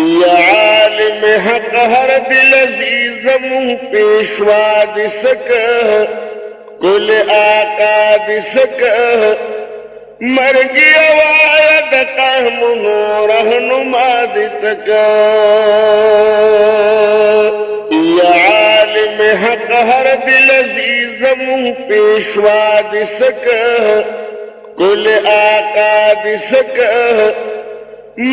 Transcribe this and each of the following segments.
یا عالم حق ہر دل عزیز منہ پیشوا دسک کل آقا دسک مرگی وائد قہم نو رہنما دسک یا عالم حق ہر دل عزیز منہ پیشوا دسک کل آقا دسک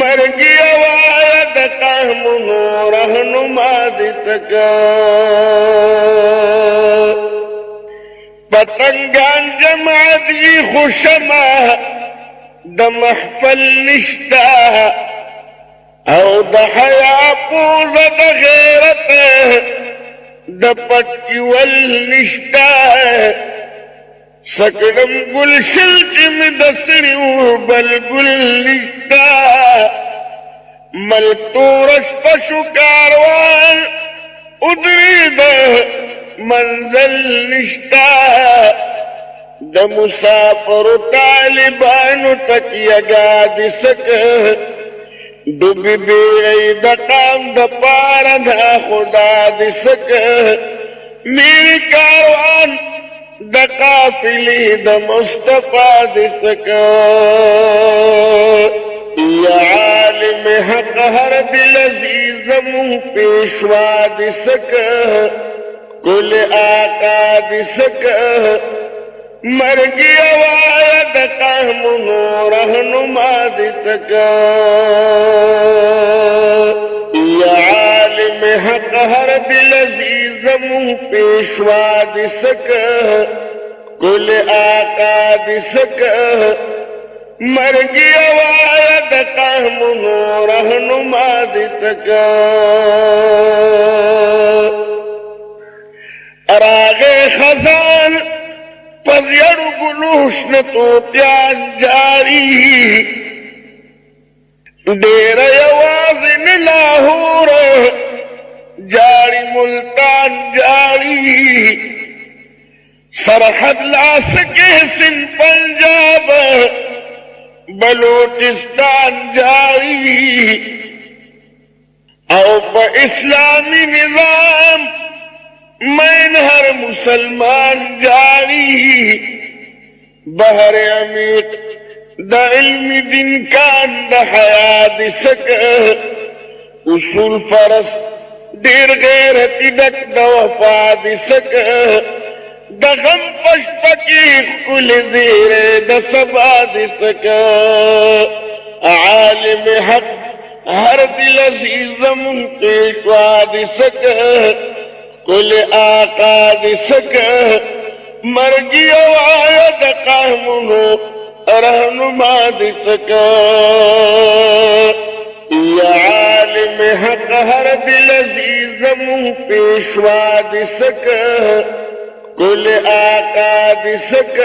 مرگی وائد قہم نو رہنما دسک پتنگان جمع دی خوشما د محفل نشتا او د حیا پوز د غیرت د پټکی ول نشتا سکڑم گل شلچم دسریو بل گل نشتا ملتورش پشو کاروان ادری د منزل نشتا د مسافر طالبانو تک یگا دسک ڈوبی بیڑی د قام د پارا دا خدا دسک میری کاروان د قافلی د مصطفیٰ دسک یا عالم حق ہر دل عزیز منہ پیشوا دسک کل آقا دسک مرگی وائد قہم نو رہنما دسک یا عالم حق ہر دل عزیز منہ پیشوا دسک کل آقا دسک مرگی وائد قہم نو رہنما دسک راغ خزان پزیڑ گلوش نتوتیان جاری دیر یوازن لاہور جاری ملتان جاری سرحد لاسکے سن پنجاب بلوچستان جاری او پا اسلامی نظام مین ہر مسلمان جاری بہر عمیق دا علم دن کان دا حیا دسک اصول فرس دیر غیرتی ڈک دا وفا دسک دا غم پشپکی کل زیر دا سبا دسک عالم حق ہر دل عزیز من پیشوا دسک کل آقا دسک مرگی وائد قہم نو رہنما دسک یا عالم حق ہر دل عزیز منہ پیشوا دسک کل آقا دسک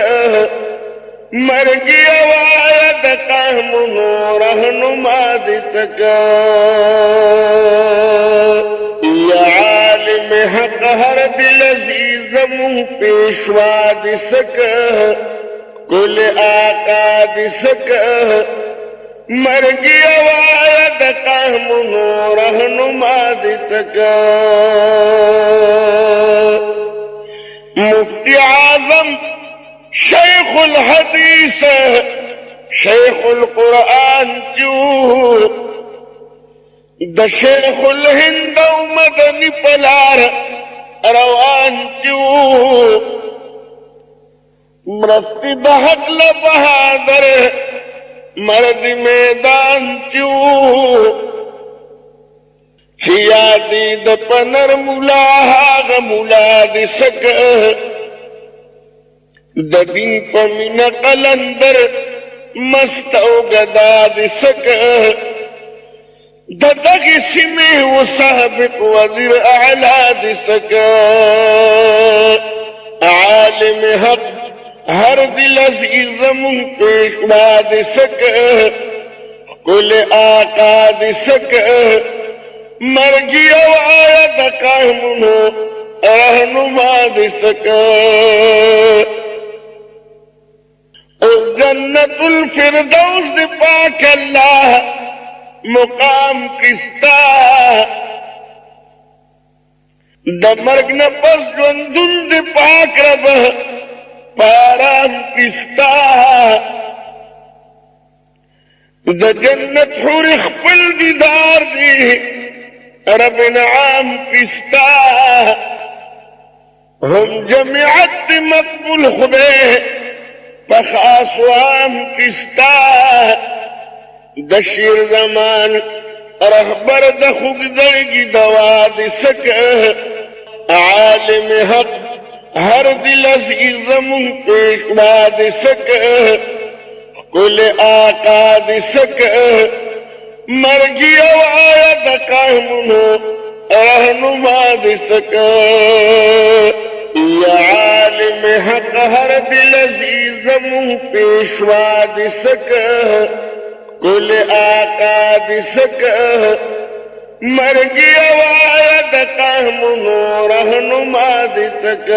مرگی وائد قہم نو رہنما دسک یا عالم حق ہر دل عزیز منہ پیشوا دسک کل آقا دسک مرگی وائد قہم نو رہنما دسک مفتی اعظم شیخ الحدیث شیخ القرآن کیوں د شیخ الہند و مدنی پلار روان کیوں مرفتی بحق لبہادر مرد میدان کیوں چیادی د پنر ملا ہاغ ملا دسک د دین پمین قلندر مست او گدا دسک ددغی سمی و سابق وزیر اعلا دسک عالم حق ہر دل عزیز من پیشوا دسک کل آقا دسک مرگی او آید قہم نو رہنما دسک جنت الفردوس دی پاک اللہ مقام کستا د مرگ نه پس ژوندون د پاک رب پارام کستا د جنت حور خپل دیدار دی رب انعام کستا ہم جمعیت مقبول خدے بخاص وام کستا د شیر زمان رہبر د خوب زڑگی دوا د سک عالم حق ہر دل عزیز من پیشوا د سک کل آقا د سک مرگی او آیا د قائمنو رہنما د سک یا عالم حق ہر دل عزیز من پیشوا د سک کل آقا د سک مرگی او آیا د قائمنو رہنما د سک